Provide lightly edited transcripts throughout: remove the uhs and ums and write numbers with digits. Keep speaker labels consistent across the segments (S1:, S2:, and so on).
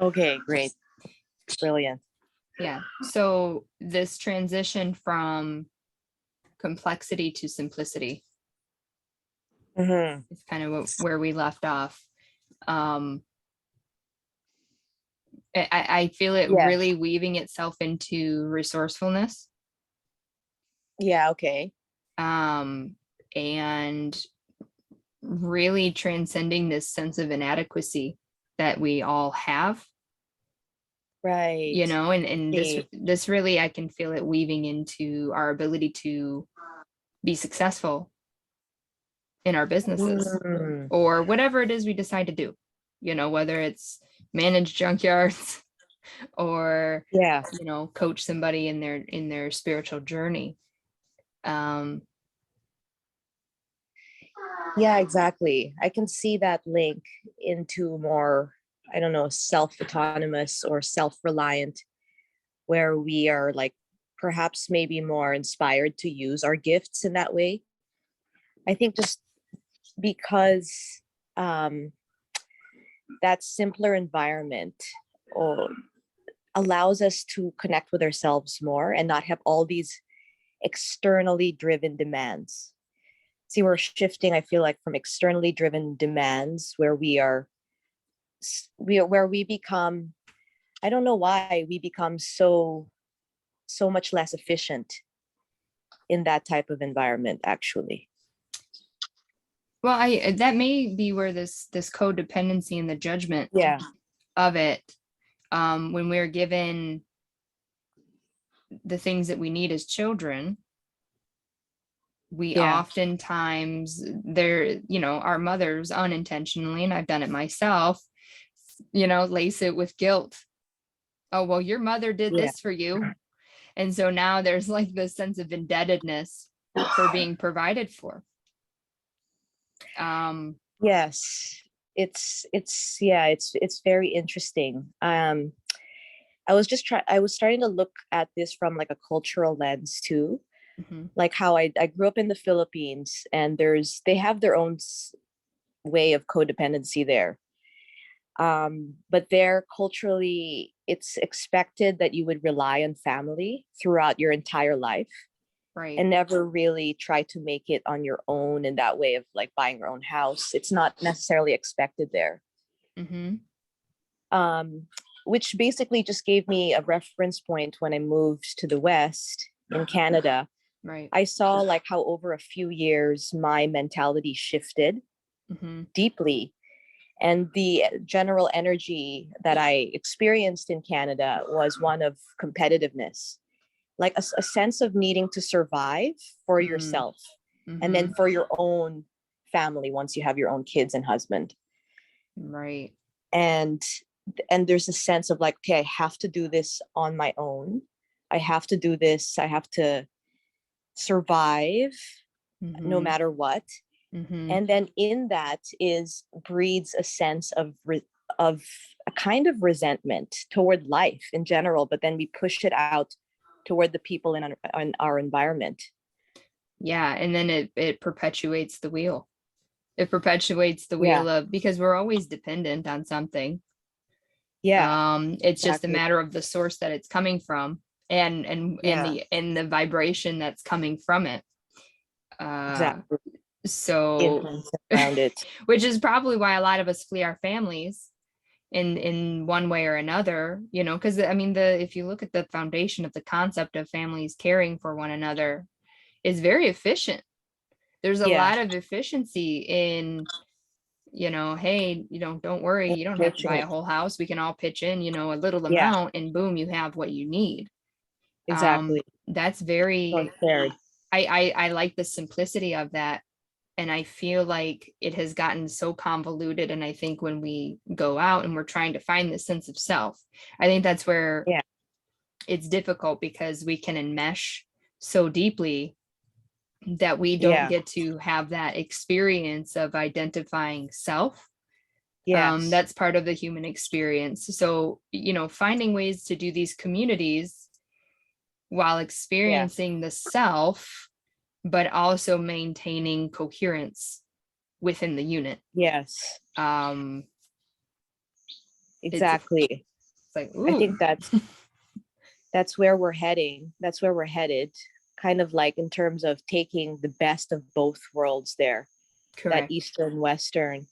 S1: Okay, great. Brilliant.
S2: Yeah. So this transition from complexity to simplicity
S1: Mm-hmm.
S2: is kind of where we left off. Um, I feel it
S1: Yeah.
S2: really weaving itself into resourcefulness,
S1: Yeah. Okay.
S2: and really transcending this sense of inadequacy that we all have,
S1: Right.
S2: and this
S1: See.
S2: this really, I can feel it weaving into our ability to be successful in our businesses
S1: Mm.
S2: or whatever it is we decide to do, whether it's manage junkyards or
S1: Yeah.
S2: coach somebody in their spiritual journey. um
S1: Yeah, exactly. I can see that link into more, I don't know, self-autonomous or self-reliant, where we are like perhaps maybe more inspired to use our gifts in that way. I think just because um, that simpler environment or allows us to connect with ourselves more and not have all these externally driven demands. See, we're shifting, I feel like, from externally driven demands where where we become, I don't know why we become so much less efficient in that type of environment actually.
S2: well, I that may be where this codependency and the judgment
S1: Yeah.
S2: of it, when we're given the things that we need as children, we
S1: Yeah.
S2: oftentimes, our mothers unintentionally, and I've done it myself, lace it with guilt. Oh, well, your mother did
S1: Yeah.
S2: this for you. And so now there's like this sense of indebtedness for being provided for.
S1: Yes. It's yeah, it's very interesting. I was starting to look at this from like a cultural lens too.
S2: Mhm.
S1: Like how I grew up in the Philippines, and they have their own way of codependency there. But there culturally, it's expected that you would rely on family throughout your entire life
S2: Right.
S1: and never really try to make it on your own in that way of like buying your own house. It's not necessarily expected there.
S2: Mm-hmm.
S1: Um, which basically just gave me a reference point when I moved to the West in Canada.
S2: Right.
S1: I saw like how over a few years my mentality shifted
S2: Mm-hmm.
S1: deeply. And the general energy that I experienced in Canada was one of competitiveness, like a sense of needing to survive for yourself and then
S2: Mm-hmm.
S1: for your own family once you have your own kids and husband.
S2: Right.
S1: And there's a sense of like, okay, I have to do this on my own. I have to do this. I have to survive no
S2: Mm-hmm.
S1: matter what.
S2: Mm-hmm.
S1: And then in that is breeds a sense of a kind of resentment toward life in general, but then we push it out toward the people in our environment.
S2: Yeah. And then it perpetuates the wheel. It perpetuates the
S1: Yeah.
S2: wheel of, because we're always dependent on something.
S1: Yeah.
S2: It's just a
S1: Exactly.
S2: matter of the source that it's coming from,
S1: Yeah.
S2: and the vibration that's coming from it.
S1: Exactly.
S2: So
S1: Influence around it.
S2: which is probably why a lot of us flee our families in one way or another, because I mean, if you look at the foundation of the concept of families caring for one another is very efficient. There's a
S1: Yeah.
S2: lot of efficiency in, hey, don't worry, you don't have to buy a
S1: Unfortunate.
S2: whole house. We can all pitch in, a little
S1: Yeah.
S2: amount, and boom, you have what you need.
S1: Exactly.
S2: That's very,
S1: Shared.
S2: I like the simplicity of that. And I feel like it has gotten so convoluted. And I think when we go out and we're trying to find the sense of self, I think that's where
S1: Yeah.
S2: it's difficult, because we can enmesh so deeply that we don't
S1: Yeah.
S2: get to have that experience of identifying self.
S1: Yes.
S2: That's part of the human experience. So, finding ways to do these communities while
S1: Yeah.
S2: experiencing the self, but also maintaining coherence within the unit.
S1: Yes.
S2: Um, it's
S1: Exactly.
S2: like,
S1: I
S2: ooh.
S1: think that's where we're heading. That's where we're headed. Kind of like in terms of taking the best of both worlds there, that
S2: Correct.
S1: Eastern, Western.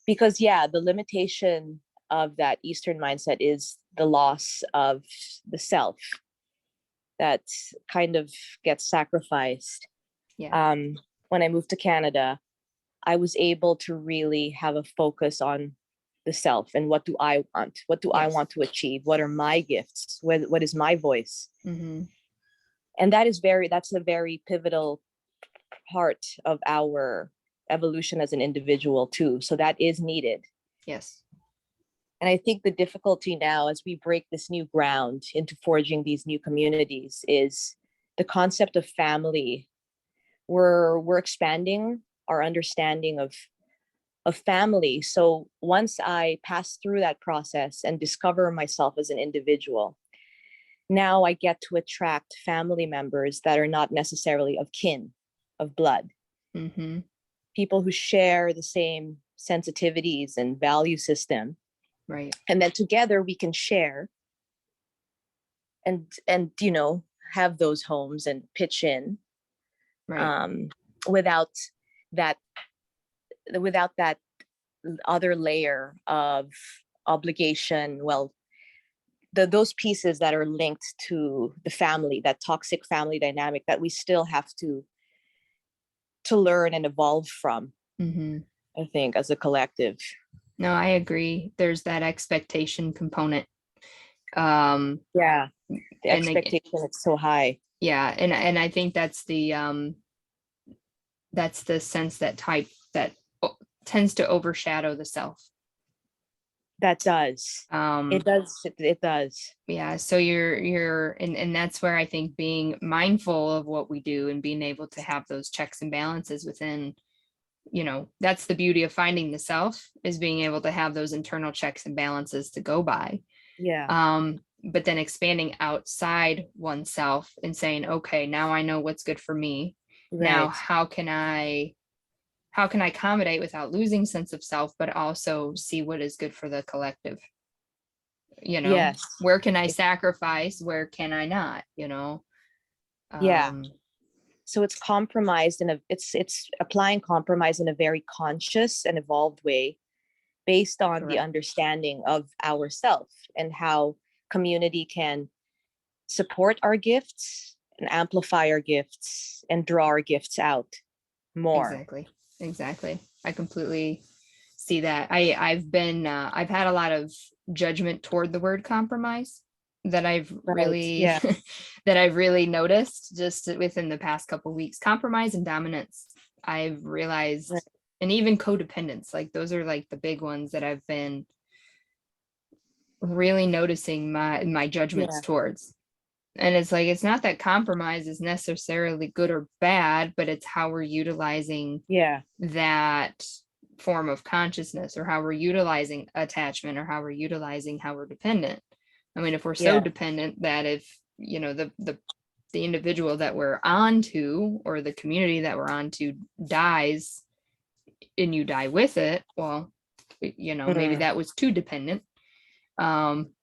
S1: Because yeah, the limitation of that Eastern mindset is the loss of the self that kind of gets sacrificed.
S2: Yeah.
S1: Um, when I moved to Canada, I was able to really have a focus on the self and what do I want? What do I
S2: Yes.
S1: want to achieve? What are my gifts? What is my voice?
S2: Mm-hmm.
S1: And that's a very pivotal part of our evolution as an individual too. So that is needed.
S2: Yes.
S1: And I think the difficulty now as we break this new ground into forging these new communities is the concept of family. We're expanding our understanding of family. So once I pass through that process and discover myself as an individual, now I get to attract family members that are not necessarily of kin, of blood,
S2: Mm-hmm.
S1: people who share the same sensitivities and value system.
S2: Right.
S1: And then together we can share and have those homes and pitch in,
S2: Right.
S1: um, without that without that other layer of obligation. Well, those pieces that are linked to the family, that toxic family dynamic that we still have to learn and evolve from,
S2: Mm-hmm.
S1: I think, as a collective.
S2: No, I agree. There's that expectation component. Um,
S1: Yeah, the
S2: and
S1: expectation is so high.
S2: yeah, and I think that's the sense that type that tends to overshadow the self.
S1: That does. It
S2: Um,
S1: does. It does.
S2: yeah, so you're and that's where I think being mindful of what we do and being able to have those checks and balances within, that's the beauty of finding the self, is being able to have those internal checks and balances to go by.
S1: Yeah.
S2: But then expanding outside oneself and saying, okay, now I know what's good for me. Now,
S1: Right.
S2: how can I accommodate without losing sense of self, but also see what is good for the collective?
S1: Yes.
S2: Where can I sacrifice? Where can I not?
S1: Yeah.
S2: Um,
S1: So it's compromised in a it's applying compromise in a very conscious and evolved way based on the
S2: correct.
S1: understanding of ourself and how community can support our gifts and amplify our gifts and draw our gifts out more.
S2: Exactly. Exactly. I completely see that. I've had a lot of judgment toward the word compromise that I've
S1: Right.
S2: really
S1: Yeah.
S2: that I've really noticed just within the past couple of weeks. Compromise and dominance. I've realized,
S1: Right.
S2: and even codependence, like those are like the big ones that I've been really noticing my judgments
S1: Yeah.
S2: towards. And it's like, it's not that compromise is necessarily good or bad, but it's how we're utilizing
S1: Yeah.
S2: that form of consciousness, or how we're utilizing attachment, or how we're utilizing how we're dependent. I mean, if we're so
S1: Yeah.
S2: dependent that if, the individual that we're onto, or the community that we're onto, dies and you die with it, well, maybe
S1: Mm.
S2: that was too dependent. Um,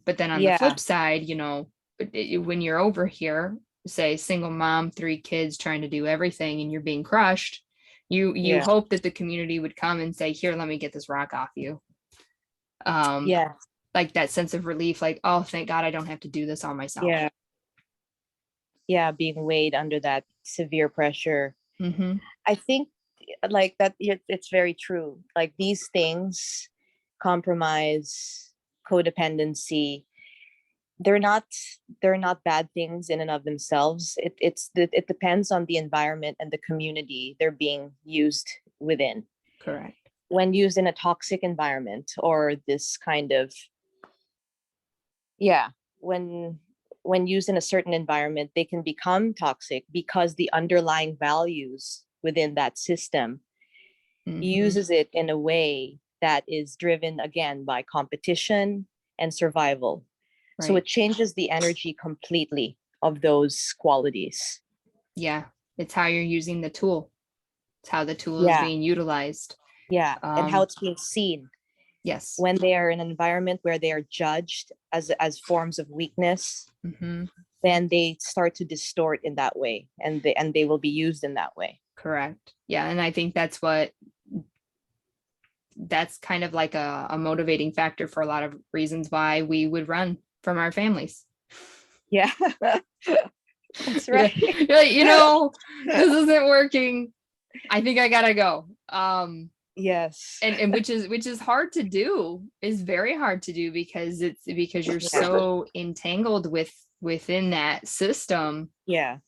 S2: but then on the
S1: Yeah.
S2: flip side, when you're over here, say single mom, 3 kids, trying to do everything, and you're being crushed, you
S1: Yeah.
S2: hope that the community would come and say, here, let me get this rock off you. um
S1: Yeah.
S2: like that sense of relief, like, oh, thank God I don't have to do this all myself.
S1: Yeah. Yeah. Being weighed under that severe pressure.
S2: Mm-hmm.
S1: I think like that it's very true. Like these things, compromise, codependency, they're not they're not bad things in and of themselves. It depends on the environment and the community they're being used within.
S2: Correct.
S1: When used in a toxic environment or this kind of, yeah, when when used in a certain environment, they can become toxic because the underlying values within that system
S2: Mm-hmm.
S1: uses it in a way that is driven again by competition and survival. So
S2: Right.
S1: it changes the energy completely of those qualities.
S2: Yeah, it's how you're using the tool. It's how the tool is
S1: Yeah,
S2: being utilized.
S1: yeah, and how
S2: um
S1: it's being seen.
S2: Yes.
S1: when they are in an environment where they are judged as forms of weakness, then they start to distort in that way, and they will be used in that way.
S2: Correct. Yeah. And I think that's kind of like a motivating factor for a lot of reasons why we would run from our families.
S1: Yeah. That's right.
S2: You're like, you know, this isn't working. I think I gotta go.
S1: Yes.
S2: And which is hard to do, is very hard to do, because you're so entangled within that system.
S1: Yeah.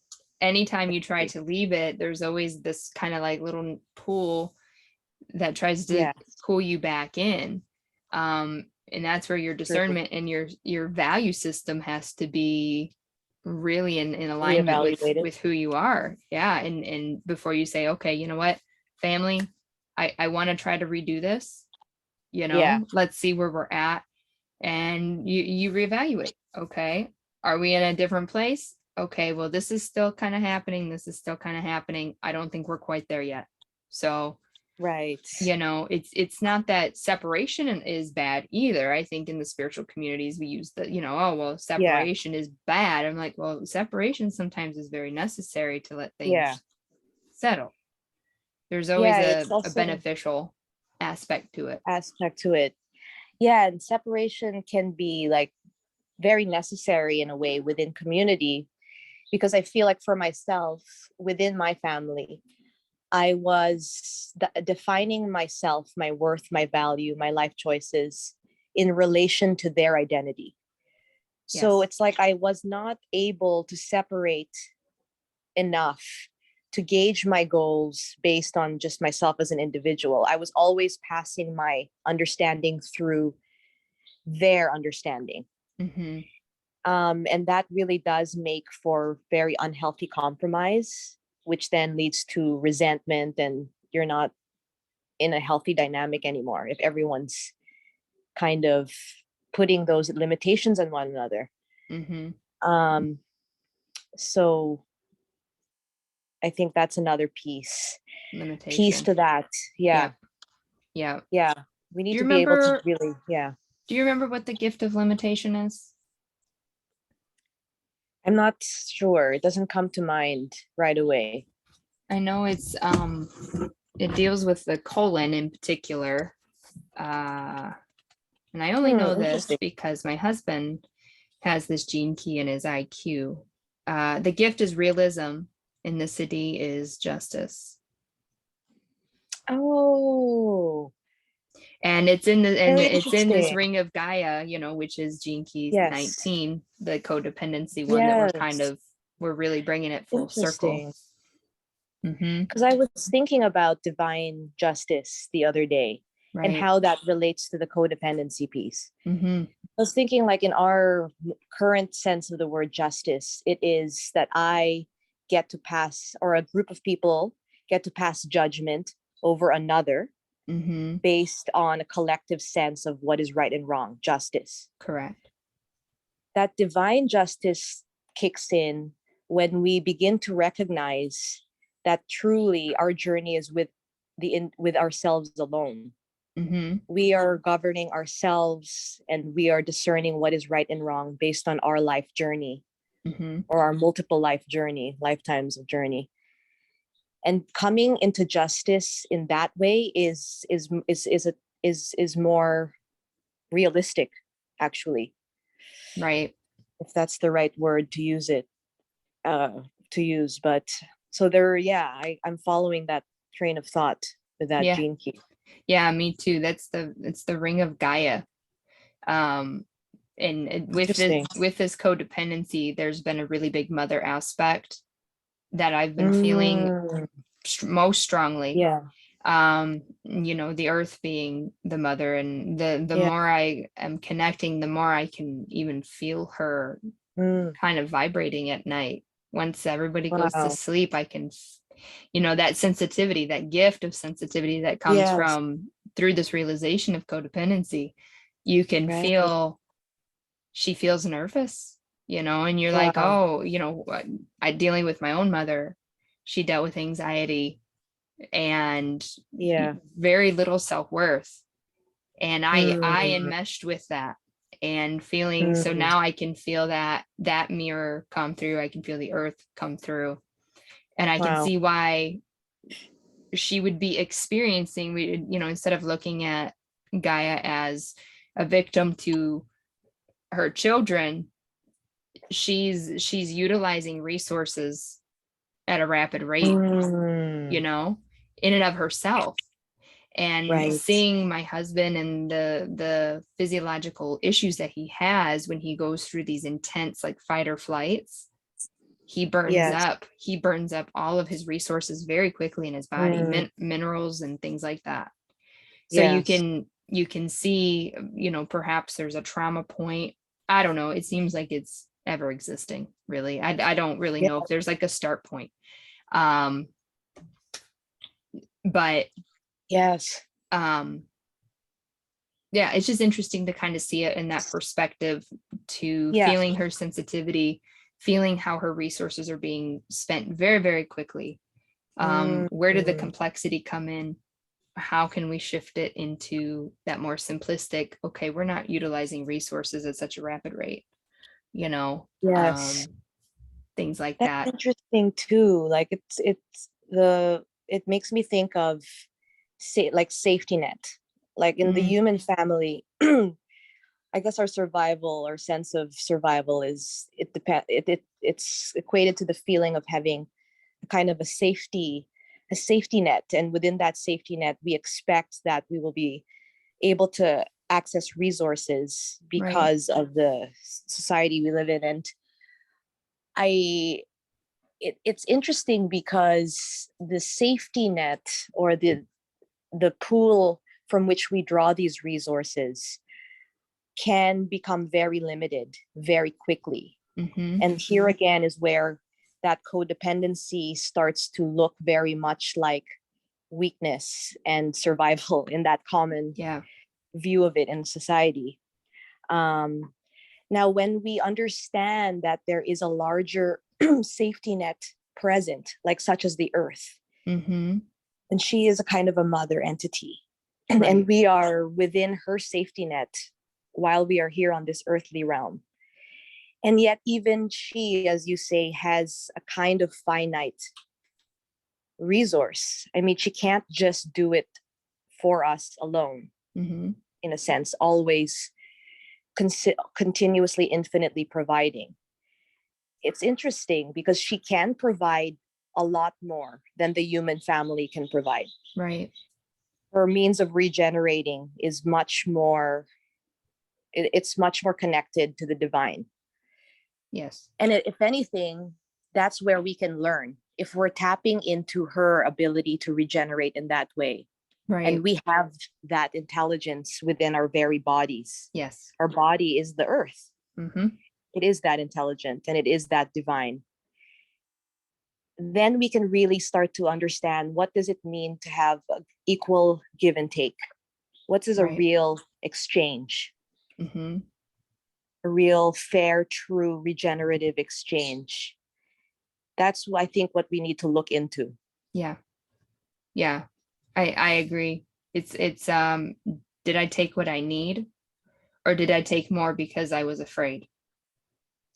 S2: Anytime you try to leave it, there's always this kind of like little pull that tries to pull you back in. And that's where your discernment and your value system has to be really in alignment with who you are. Yeah. And before you say, okay, you know what, family, I want to try to redo this, let's see where we're at. And you reevaluate. Okay, are we in a different place? Okay, well, this is still kind of happening. This is still kind of happening. I don't think we're quite there yet. So,
S1: right.
S2: It's not that separation is bad either. I think in the spiritual communities, we use the, oh, well, separation is bad. I'm like, well, separation sometimes is very necessary to let things settle. There's always a beneficial aspect to it.
S1: Yeah. And separation can be like very necessary in a way within community, because I feel like for myself, within my family, I was defining myself, my worth, my value, my life choices in relation to their identity. So it's like I was not able to separate enough to gauge my goals based on just myself as an individual. I was always passing my understanding through their understanding. And that really does make for very unhealthy compromise, which then leads to resentment, and you're not in a healthy dynamic anymore if everyone's kind of putting those limitations on one another. So I think that's another piece to that. Yeah. We need to be able to really,
S2: Do you remember what the gift of limitation is?
S1: I'm not sure. It doesn't come to mind right away.
S2: I know it's it deals with the colon in particular. And I only know this because my husband has this gene key in his IQ. The gift is realism, and the city is justice.
S1: Oh.
S2: And it's in this ring of Gaia, which is gene key 19, the codependency one that we're really bringing it full circle.
S1: Because I was thinking about divine justice the other day, and how that relates to the codependency piece. I was thinking, like, in our current sense of the word justice, it is that I get to pass, or a group of people get to pass judgment over another based on a collective sense of what is right and wrong, justice.
S2: Correct.
S1: That divine justice kicks in when we begin to recognize that truly our journey is with ourselves alone. We are governing ourselves, and we are discerning what is right and wrong based on our life journey, or our multiple lifetimes of journey. And coming into justice in that way is more realistic, actually.
S2: Right.
S1: If that's the right word to use but so there, I'm following that train of thought with that gene key.
S2: Yeah, me too. It's the ring of Gaia. And with this codependency, there's been a really big mother aspect that I've been feeling most strongly. The earth being the mother, and the more I am connecting, the more I can even feel her kind of vibrating at night. Once everybody goes to sleep, I can, that sensitivity, that gift of sensitivity that comes from through this realization of codependency. You can feel, she feels nervous, and you're like, oh, I dealing with my own mother. She dealt with anxiety and very little self-worth. And I enmeshed with that and feeling, so
S1: Mm.
S2: now I can feel that mirror come through. I can feel the earth come through, and I can
S1: Wow.
S2: see why she would be experiencing, instead of looking at Gaia as a victim to her children, she's utilizing resources at a rapid rate,
S1: Mm.
S2: in and of herself. And
S1: Right.
S2: seeing my husband and the physiological issues that he has when he goes through these intense like fight or flights,
S1: Yes.
S2: he burns up all of his resources very quickly in his body,
S1: Mm.
S2: minerals and things like that. So
S1: Yes.
S2: you can see, perhaps there's a trauma point. I don't know, it seems like it's ever existing, really. I don't really
S1: Yeah.
S2: know if there's like a start point. um but
S1: Yes.
S2: um yeah, it's just interesting to kind of see it in that perspective, to
S1: Yeah.
S2: feeling her sensitivity, feeling how her resources are being spent very, very quickly.
S1: Mm.
S2: Where did the complexity come in? How can we shift it into that more simplistic, okay, we're not utilizing resources at such a rapid rate, you know,
S1: Yes.
S2: things like
S1: That's
S2: that.
S1: interesting too. Like it makes me think of like safety net. Like in the
S2: Mm,
S1: human family, I guess our survival or sense of survival is it's equated to the feeling of having a kind of a safety net, and within that safety net we expect that we will be able to access resources
S2: right.
S1: because of the society we live in. And I it's interesting because the safety net, or the pool from which we draw these resources, can become very limited very quickly.
S2: Mm-hmm.
S1: And here again is where that codependency starts to look very much like weakness and survival in that common
S2: Yeah.
S1: view of it in society. Um, Now, when we understand that there is a larger safety net present, like such as the earth,
S2: Mm-hmm.
S1: and she is a kind of a mother entity, and
S2: Right.
S1: we are within her safety net while we are here on this earthly realm. And yet, even she, as you say, has a kind of finite resource. I mean, she can't just do it for us alone,
S2: Mm-hmm.
S1: in a sense, always continuously, infinitely providing. It's interesting because she can provide a lot more than the human family can provide.
S2: Right.
S1: Her means of regenerating is much more, it's much more connected to the divine.
S2: Yes.
S1: And if anything, that's where we can learn. If we're tapping into her ability to regenerate in that way, and
S2: Right.
S1: we have that intelligence within our very bodies.
S2: Yes.
S1: Our body is the earth.
S2: Mm-hmm.
S1: It is that intelligent and it is that divine. Then we can really start to understand, what does it mean to have equal give and take? What is a
S2: Right.
S1: real exchange?
S2: Mm-hmm.
S1: A real fair, true, regenerative exchange? That's, I think, what we need to look into.
S2: Yeah. Yeah. I agree. It's did I take what I need, or did I take more because I was afraid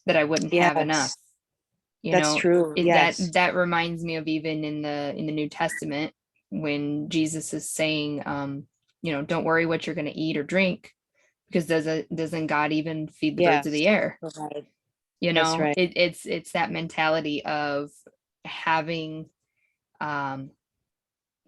S2: that I wouldn't have enough?
S1: Yes,
S2: You
S1: that's
S2: know,
S1: true. Yes.
S2: that reminds me of even in the New Testament, when Jesus is saying, don't worry what you're going to eat or drink, because doesn't God even feed the birds of
S1: Yes.
S2: the air?
S1: Right.
S2: You
S1: That's
S2: know,
S1: right.
S2: it's that mentality of having um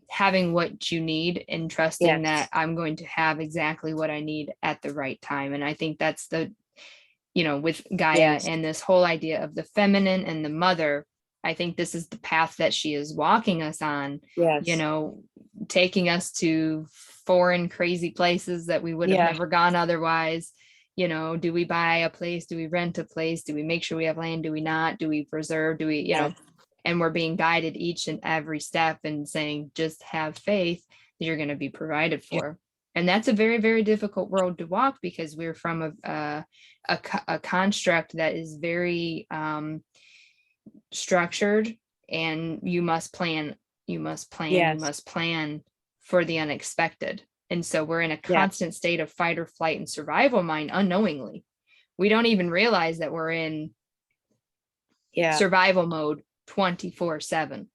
S2: having what you need and trusting that
S1: Yes.
S2: I'm going to have exactly what I need at the right time. And I think that's with Gaia
S1: Yes.
S2: and this whole idea of the feminine and the mother. I think this is the path that she is walking us on, you
S1: Yes.
S2: know, taking us to foreign, crazy places that we would have
S1: Yeah.
S2: never gone otherwise. Do we buy a place? Do we rent a place? Do we make sure we have land? Do we not? Do we preserve? Do we,
S1: Yes.
S2: and we're being guided each and every step and saying, just have faith that you're going to be provided
S1: Yeah.
S2: for. And that's a very, very difficult road to walk, because we're from a construct that is very structured, and you must plan, you must plan, you
S1: Yes.
S2: must plan for the unexpected. And so we're in a
S1: Yeah.
S2: constant state of fight or flight and survival mind unknowingly. We don't even realize that we're in
S1: Yeah.
S2: survival mode 24/7.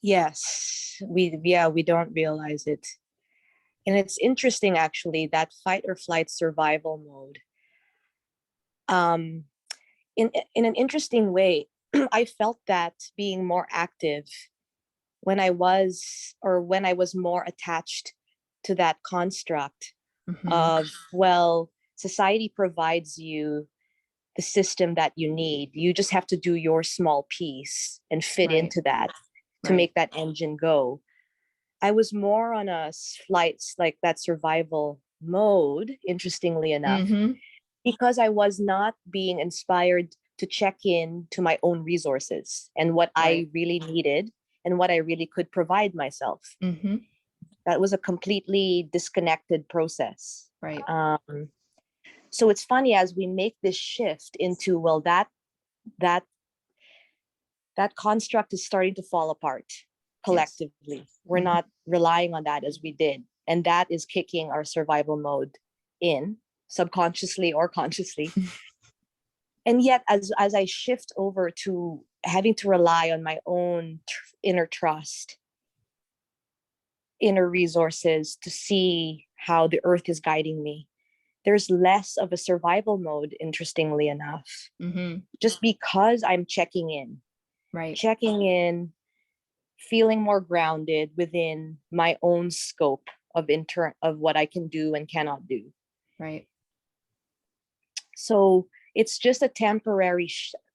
S1: Yes. We don't realize it. And it's interesting actually, that fight or flight survival mode. In an interesting way, I felt that being more active when I was more attached to that construct
S2: Mhm.
S1: of, well, society provides you the system that you need. You just have to do your small piece and fit
S2: Right.
S1: into that to
S2: Right.
S1: make that engine go. I was more on a flight, like that survival mode, interestingly enough,
S2: Mhm.
S1: because I was not being inspired to check in to my own resources and what I
S2: Right.
S1: really needed and what I really could provide myself.
S2: Mhm.
S1: That was a completely disconnected process.
S2: Right.
S1: So it's funny as we make this shift into, well, that that construct is starting to fall apart
S2: Yes.
S1: collectively. We're
S2: Mhm.
S1: not relying on that as we did, and that is kicking our survival mode in, subconsciously or consciously. And yet as I shift over to having to rely on my own inner trust, inner resources to see how the earth is guiding me, there's less of a survival mode, interestingly enough,
S2: Mhm.
S1: just because I'm
S2: Right.
S1: checking in, feeling more grounded within my own scope of what I can do and cannot do.
S2: Right.
S1: So it's just a temporary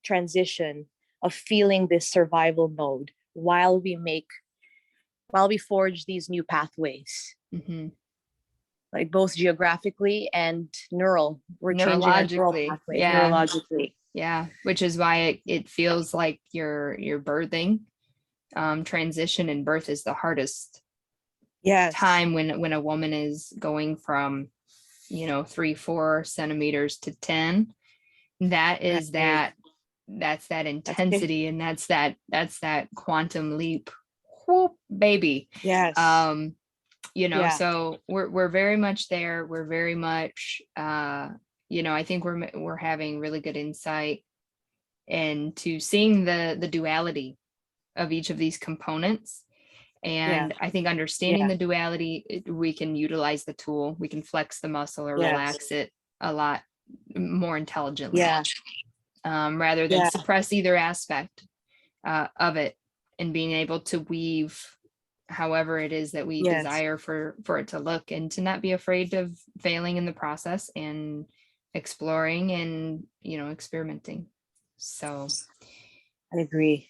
S1: transition of feeling this survival mode while we forge these new pathways,
S2: Mhm.
S1: like both geographically and we're changing our neural
S2: Neurologically.
S1: pathways
S2: Yeah.
S1: neurologically.
S2: Yeah. Which is why it feels like you're birthing. Transition and birth is the hardest
S1: Yes.
S2: time when a woman is going from 3-4 centimeters to 10. That is
S1: Right.
S2: that's that
S1: That's big.
S2: intensity, and that's that quantum leap. Whoop, baby.
S1: Yes. Yeah.
S2: So we're very much there. We're very much I think we're having really good insight into seeing the duality of each of these components.
S1: Yeah.
S2: And I think understanding
S1: Yeah.
S2: the duality, we can utilize the tool, we can flex the muscle or
S1: Yes.
S2: relax it a lot more intelligently,
S1: Yeah.
S2: rather than
S1: Yeah.
S2: suppress either aspect of it, and being able to weave however it is that we
S1: Yes.
S2: desire for it to look, and to not be afraid of failing in the process and exploring and experimenting. So
S1: I agree.